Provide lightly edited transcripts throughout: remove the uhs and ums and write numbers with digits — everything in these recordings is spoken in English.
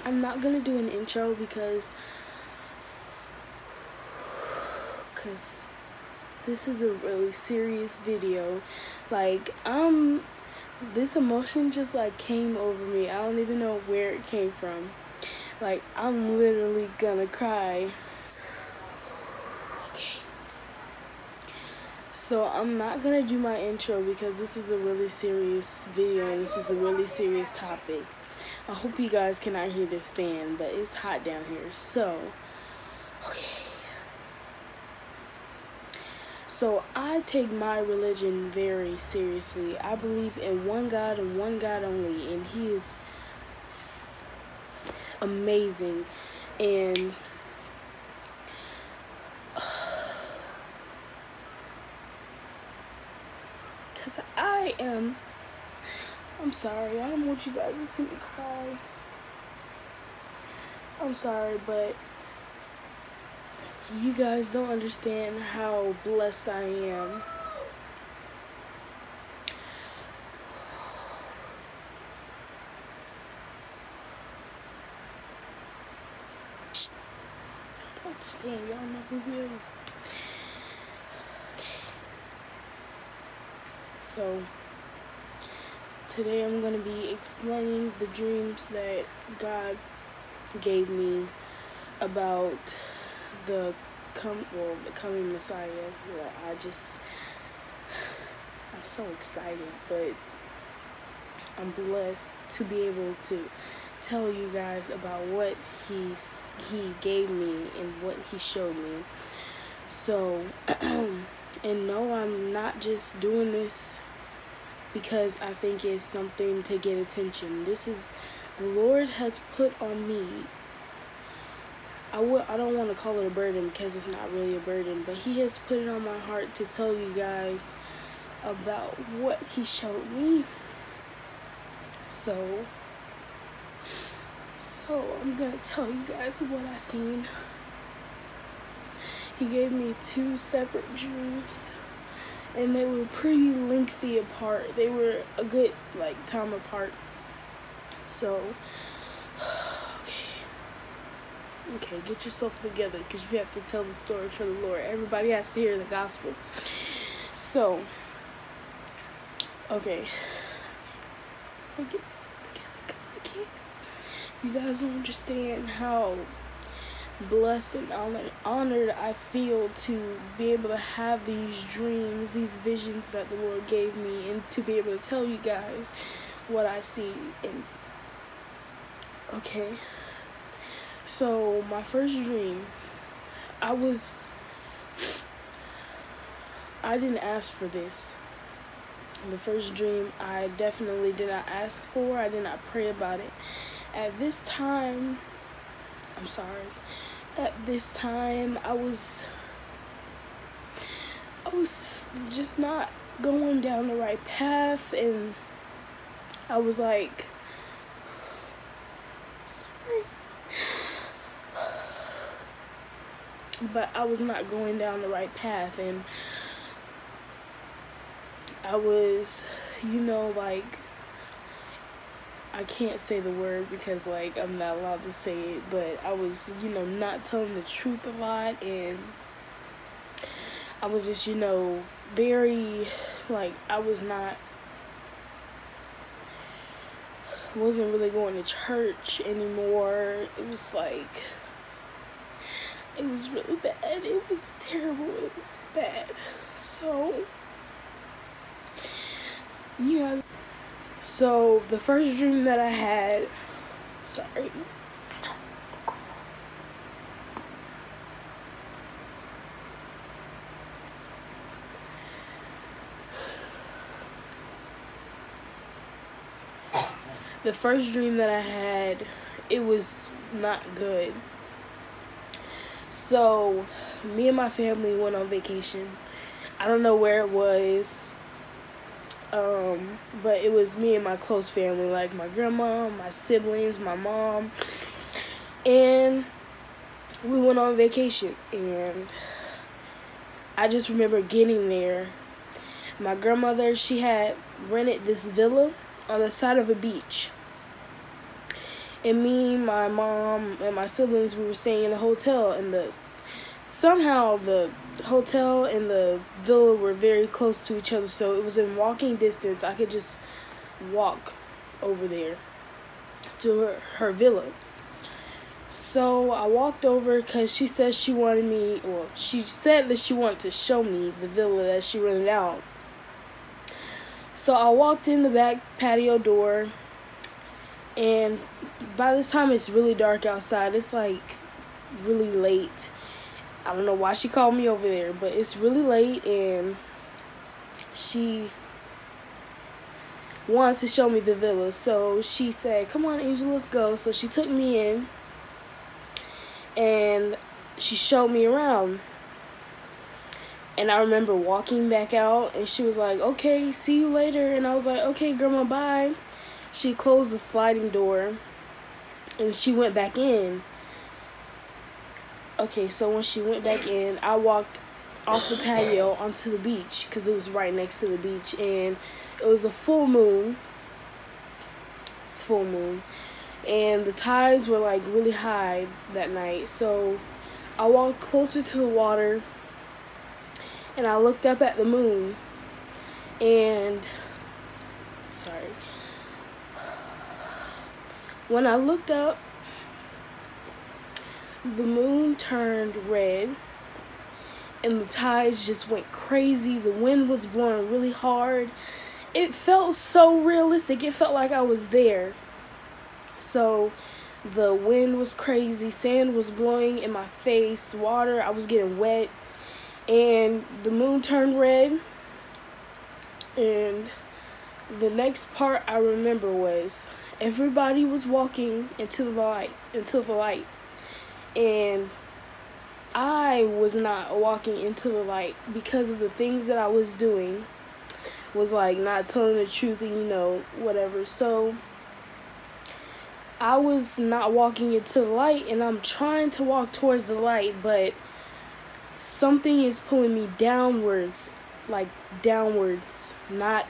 I'm not gonna do an intro because this is a really serious video. Like, this emotion just like came over me. I don't even know where it came from. Like, I'm literally gonna cry. Okay. So I'm not gonna do my intro because this is a really serious video and this is a really serious topic. I hope you guys cannot hear this fan, but it's hot down here. So, okay. So I take my religion very seriously. I believe in one God and one God only, and He is amazing. And because I'm sorry, I don't want you guys to see me cry. I'm sorry, but you guys don't understand how blessed I am. I don't understand, y'all never will. Okay. So, today I'm going to be explaining the dreams that God gave me about the coming Messiah. Well, I'm so excited, but I'm blessed to be able to tell you guys about what he gave me and what he showed me. So, and no, I'm not just doing this because I think it's something to get attention. This is, the Lord has put on me, I don't want to call it a burden because it's not really a burden, but He has put it on my heart to tell you guys about what He showed me. So I'm going to tell you guys what I seen. He gave me 2 separate dreams, and they were pretty lengthy apart. They were a good time apart. So okay, get yourself together because you have to tell the story for the Lord. Everybody has to hear the gospel. So, okay. I'll get myself together because I can't. You guys don't understand how blessed and honored I feel to be able to have these dreams, these visions that the Lord gave me, and to be able to tell you guys what I see. And okay. So, my first dream, I didn't ask for this. The first dream, I definitely did not ask for. I did not pray about it. At this time, I was just not going down the right path, and I was like, but I was not going down the right path, and I was, I can't say the word because I'm not allowed to say it, but I was, not telling the truth a lot, and I was just, very, wasn't really going to church anymore. It was it was really bad. It was terrible. It was bad. So, yeah. So, the first dream that I had, the first dream that I had, it was not good. So, me and my family went on vacation. I don't know where it was, but it was me and my close family, like my grandma, my siblings, my mom, and we went on vacation. And I just remember getting there. My grandmother, she had rented this villa on the side of a beach. And me, my mom, and my siblings, we were staying in a hotel, and somehow the hotel and the villa were very close to each other, so it was in walking distance. I could just walk over there to her villa. So I walked over because she said she wanted me, well, she said that she wanted to show me the villa that she rented out. So I walked in the back patio door, and by this time it's really dark outside. It's like really late. I don't know why she called me over there, but it's really late, and she wanted to show me the villa. So she said, "Come on, Angel, let's go." So she took me in, and she showed me around. And I remember walking back out, and she was like, "Okay, see you later." And I was like, "Okay, Grandma, bye." She closed the sliding door, and she went back in. Okay, so when she went back in, I walked off the patio onto the beach, because it was right next to the beach, and it was a full moon, and the tides were like really high that night. So I walked closer to the water, and I looked up at the moon, and when I looked up, the moon turned red, and the tides just went crazy. The wind was blowing really hard. It felt so realistic. It felt like I was there. So the wind was crazy. Sand was blowing in my face. Water, I was getting wet. And the moon turned red. And the next part I remember was everybody was walking into the light. And I was not walking into the light because of the things that I was doing. Was like not telling the truth and whatever. So I was not walking into the light, and I'm trying to walk towards the light, but something is pulling me downwards, like downwards, not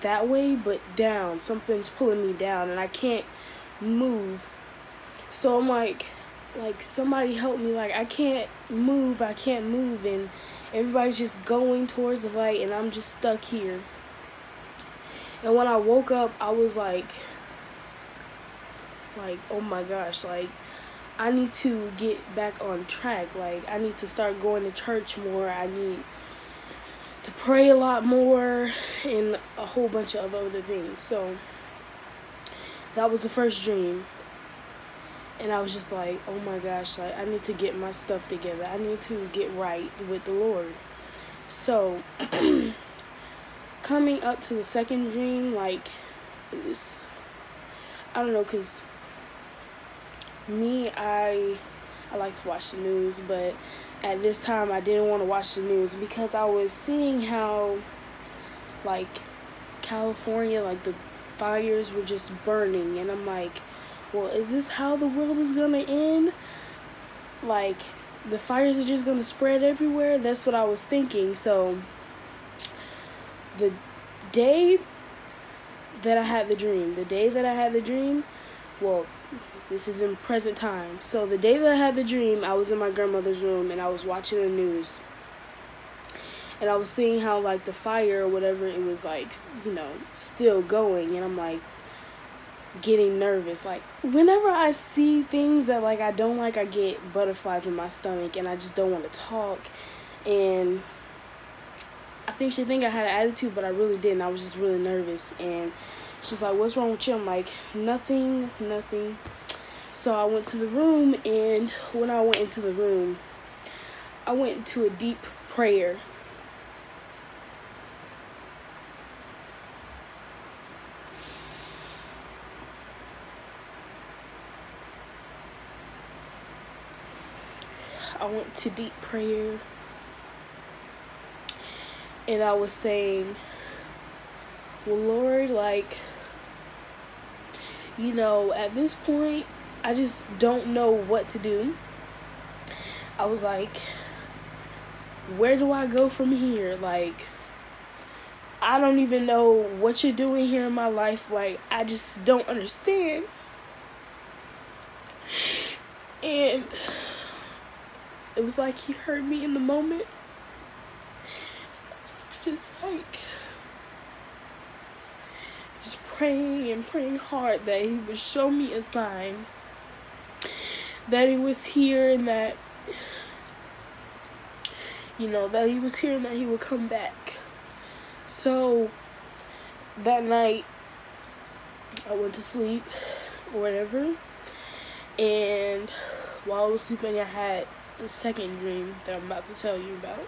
that way, but down. Something's pulling me down, and I can't move. So I'm like somebody help me, like I can't move, and everybody's just going towards the light, and I'm just stuck here. And when I woke up, I was like, oh my gosh, like I need to get back on track. Like I need to start going to church more. I need to pray a lot more, and a whole bunch of other things. So that was the first dream. And I was just like, oh my gosh, like I need to get my stuff together. I need to get right with the Lord. So coming up to the second dream, like it was, I don't know, because me, I like to watch the news, but at this time I didn't want to watch the news because I was seeing how like California, like the fires were just burning, and I'm like, well, is this how the world is gonna end? Like the fires are just gonna spread everywhere? That's what I was thinking. So the day that I had the dream, well, this is in present time. So the day that I had the dream, I was in my grandmother's room, and I was watching the news, and I was seeing how like the fire or whatever, it was like, still going, and I'm like getting nervous. Like whenever I see things that like I don't like, I get butterflies in my stomach, and I just don't want to talk. And I think she think I had an attitude, but I really didn't. I was just really nervous, and she's like, "What's wrong with you?" I'm like, nothing. So I went to the room, and when I went into the room, I went into a deep prayer. I went to deep prayer, and I was saying, well, Lord, like, at this point, I just don't know what to do. I was like, where do I go from here? Like, I don't even know what you're doing here in my life. Like, I just don't understand. And it was like he heard me in the moment. I was just like, just praying and praying hard that he would show me a sign that he was here, and that, you know, that he was here and that he would come back. So that night I went to sleep or whatever, and while I was sleeping I had the second dream that I'm about to tell you about.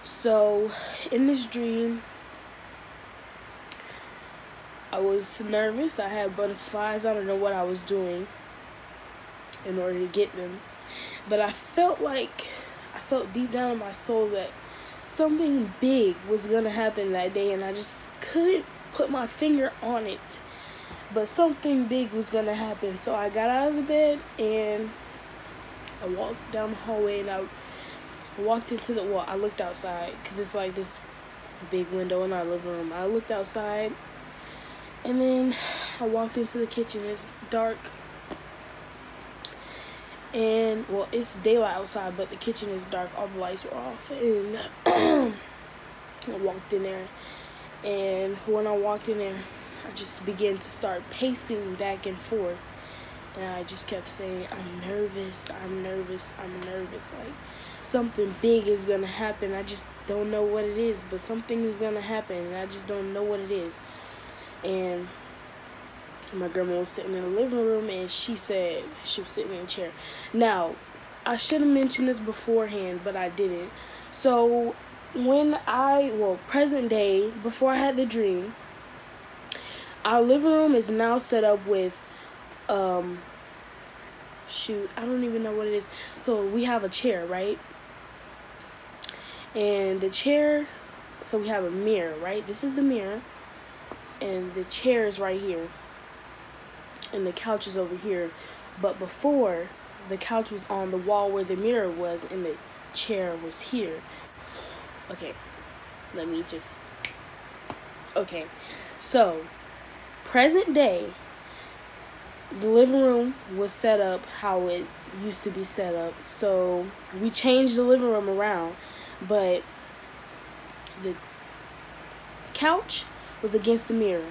So in this dream I was nervous. I had butterflies. I don't know what I was doing in order to get them, but I felt deep down in my soul that something big was gonna happen that day, and I just couldn't put my finger on it, but something big was gonna happen. So I got out of the bed and I walked down the hallway, and I walked into the, well, I looked outside because it's like this big window in our living room. I looked outside, and then I walked into the kitchen. It's dark, and well, it's daylight outside, but the kitchen is dark. All the lights were off, and I walked in there, and when I walked in there, I just began to start pacing back and forth, and I just kept saying, I'm nervous, I'm nervous, I'm nervous. Like, something big is gonna happen. I just don't know what it is, but something is gonna happen, and I just don't know what it is. And my grandma was sitting in the living room, and she said she was sitting in a chair. Now, I should have mentioned this beforehand, but I didn't. So when present day, before I had the dream, our living room is now set up with, shoot, I don't even know what it is. So we have a chair, right? And the chair, so we have a mirror, right? This is the mirror, and the chair is right here, and the couch is over here. But before, the couch was on the wall where the mirror was, and the chair was here. Okay, okay, so present day, the living room was set up how it used to be set up. So we changed the living room around, but the couch was against the mirror,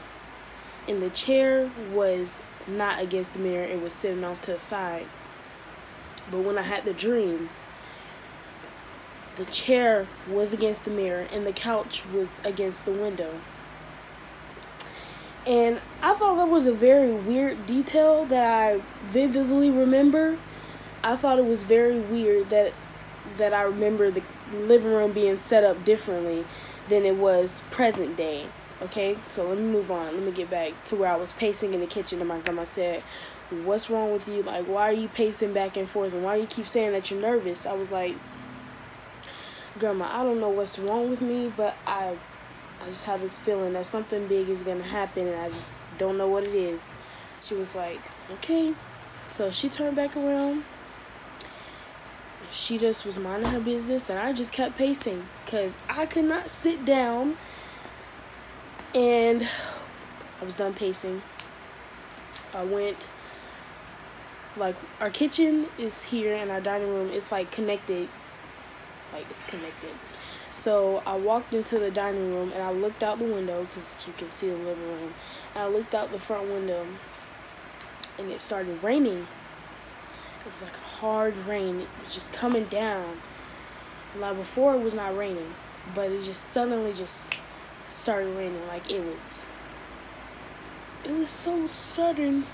and the chair was not against the mirror. It was sitting off to the side. But when I had the dream, the chair was against the mirror and the couch was against the window. And I thought that was a very weird detail that I vividly remember. I thought it was very weird that I remember the living room being set up differently than it was present day. Okay, so let me move on. Let me get back to where I was pacing in the kitchen, and my grandma said, what's wrong with you? Like, why are you pacing back and forth, and why do you keep saying that you're nervous? I was like, Grandma, I don't know what's wrong with me, but I just have this feeling that something big is gonna happen, and I just don't know what it is. She was like, okay. So she turned back around. She just was minding her business, and I just kept pacing because I could not sit down. And I was done pacing. I went, like, our kitchen is here and our dining room is like connected. Like, it's connected. So I walked into the dining room and I looked out the window because you can see the living room. And I looked out the front window and it started raining. It was like a hard rain. It was just coming down. Like, before it was not raining, but it just suddenly just started raining. Like, it was so sudden,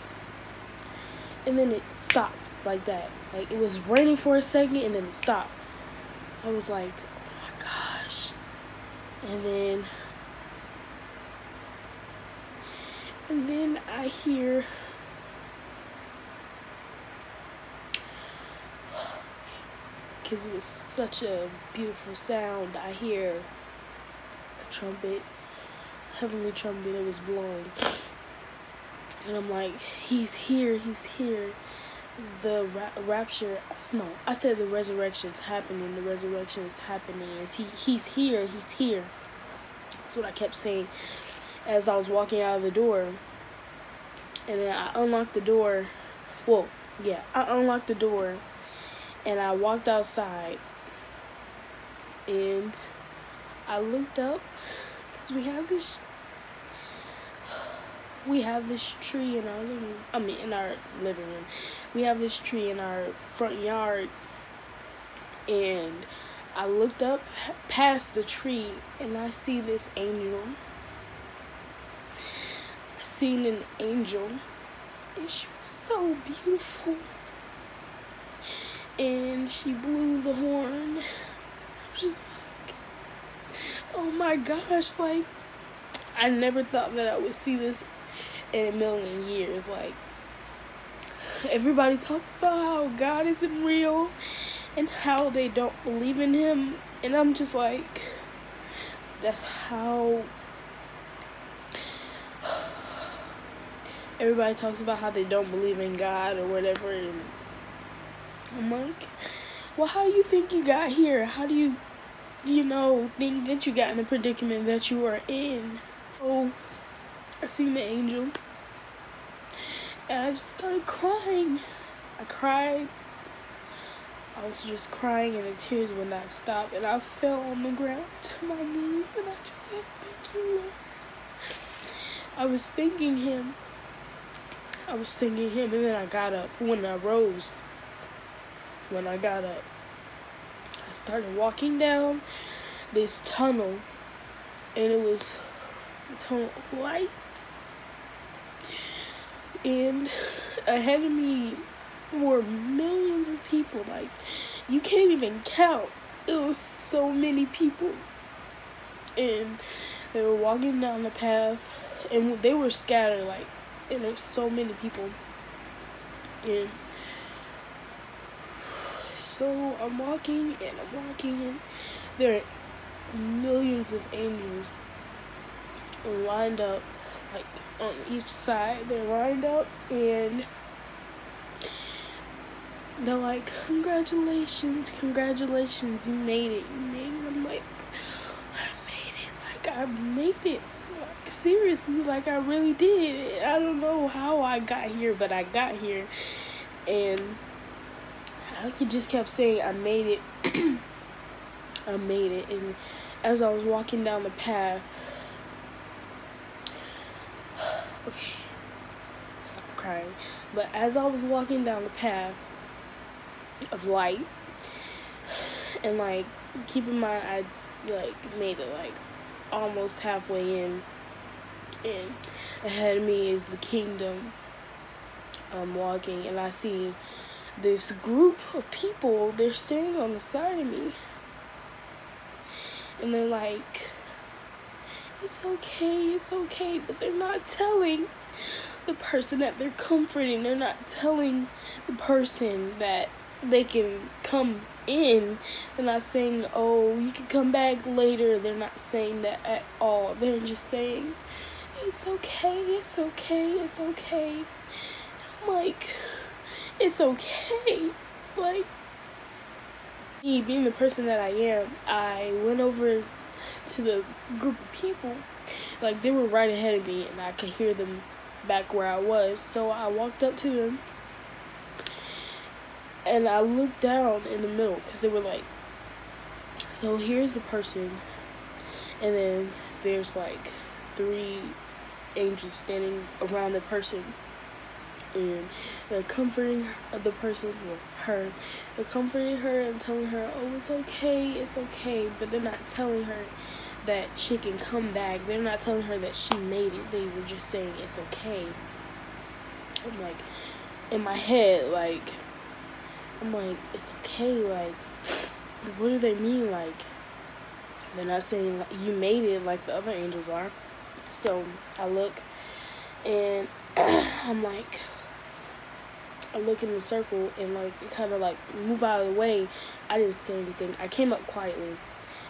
and then it stopped like that. Like, it was raining for a second and then it stopped. I was like, oh my gosh. And then I hear because it was such a beautiful sound, I hear a trumpet, heavenly trumpet. It was blowing, and I'm like, he's here, he's here. The rapture, no, I said the resurrection's happening, the resurrection is happening. He's here, he's here. That's what I kept saying as I was walking out of the door. And then I unlocked the door Well, yeah, I unlocked the door and I walked outside and I looked up because we have this tree in our living room. In our living room. We have this tree in our front yard, and I looked up past the tree and I see this angel. I seen an angel and she was so beautiful. And she blew the horn. I was just like, oh my gosh, like, I never thought that I would see this in a million years. Like, everybody talks about how God isn't real and how they don't believe in him, and I'm just like, that's how everybody talks about how they don't believe in God or whatever, and I'm like, well, how do you think you got here? How do you think that you got in the predicament that you are in? So I seen the angel and I just started crying. I cried. I was just crying and the tears would not stop, and I fell on the ground to my knees and I just said, thank you, Lord. I was thanking him, and then I got up. When I got up, I started walking down this tunnel, and it was a tunnel of light, and ahead of me were millions of people. Like, you can't even count. It was so many people, and they were walking down the path, and they were scattered, like, and there was so many people. And so I'm walking, and there are millions of angels lined up, like, on each side. They're lined up, and they're like, congratulations, you made it. I'm like, I made it. Like, seriously, like, I really did. I don't know how I got here, but I got here. And I just kept saying, I made it. I made it. And as I was walking down the path, okay, stop crying. But as I was walking down the path of light, and, like, keep in mind, I, like, made it, like, almost halfway in, and ahead of me is the kingdom. I'm walking, and I see this group of people. They're standing on the side of me, and they're like, it's okay, but they're not telling the person that they're comforting. They're not telling the person that they can come in. They're not saying, oh, you can come back later. They're not saying that at all. They're just saying, it's okay. I'm like, it's okay. Like, me being the person that I am, I went over to the group of people. Like, they were right ahead of me, and I could hear them back where I was. So I walked up to them, and I looked down in the middle, because they were like, so here's the person, and then there's like 3 angels standing around the person, and they're comforting the person, well, her. They're comforting her and telling her, oh, it's okay, but they're not telling her that she can come back. They're not telling her that she made it. They were just saying it's okay. I'm like, in my head, like, I'm like, it's okay, like, what do they mean? Like, they're not saying, like, you made it like the other angels are. So I look, and I'm like, I look in the circle, and, like, it kind of, like, move out of the way. I didn't say anything. I came up quietly.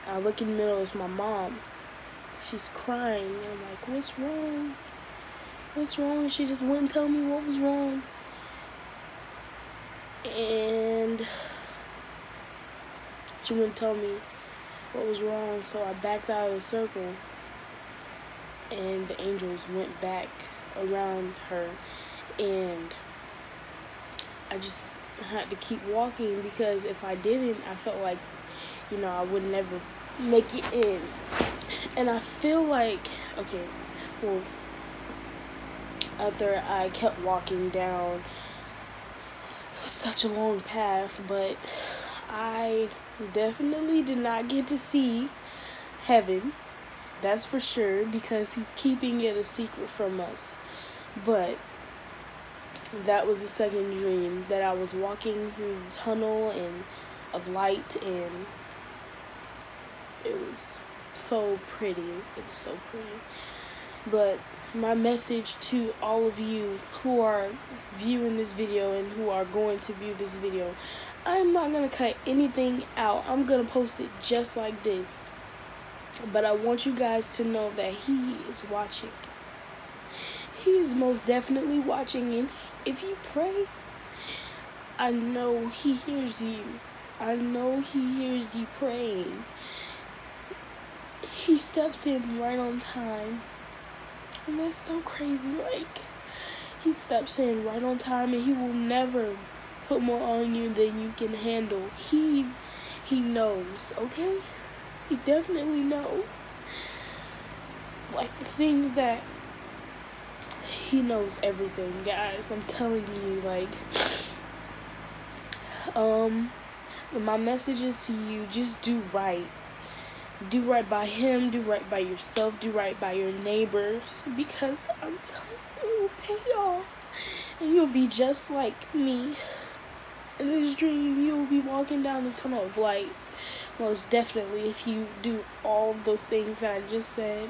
I look in the middle, it's my mom. She's crying, and I'm like, what's wrong? What's wrong? She just wouldn't tell me what was wrong. And she wouldn't tell me what was wrong, so I backed out of the circle, and the angels went back around her, and I just had to keep walking, because if I didn't, I felt like, I would never make it in. And I feel like, okay, well, after I kept walking down such a long path, but I definitely did not get to see heaven. That's for sure, because he's keeping it a secret from us. But that was the second dream, that I was walking through the tunnel of light, and it was so pretty. It was so pretty. But my message to all of you who are viewing this video and who are going to view this video, I'm not going to cut anything out. I'm going to post it just like this. But I want you guys to know that he is watching. He is most definitely watching, and if you pray, I know he hears you. I know he hears you praying. He steps in right on time. And that's so crazy. Like, he steps in right on time, and he will never put more on you than you can handle. He knows, okay? He definitely knows. Like, the things that he knows everything, guys. I'm telling you, like, my message is to you, just do right. Do right by him, do right by yourself, do right by your neighbors, because I'm telling you, it will pay off, and you'll be just like me. In this dream, you will be walking down the tunnel of light, most definitely, if you do all those things that I just said.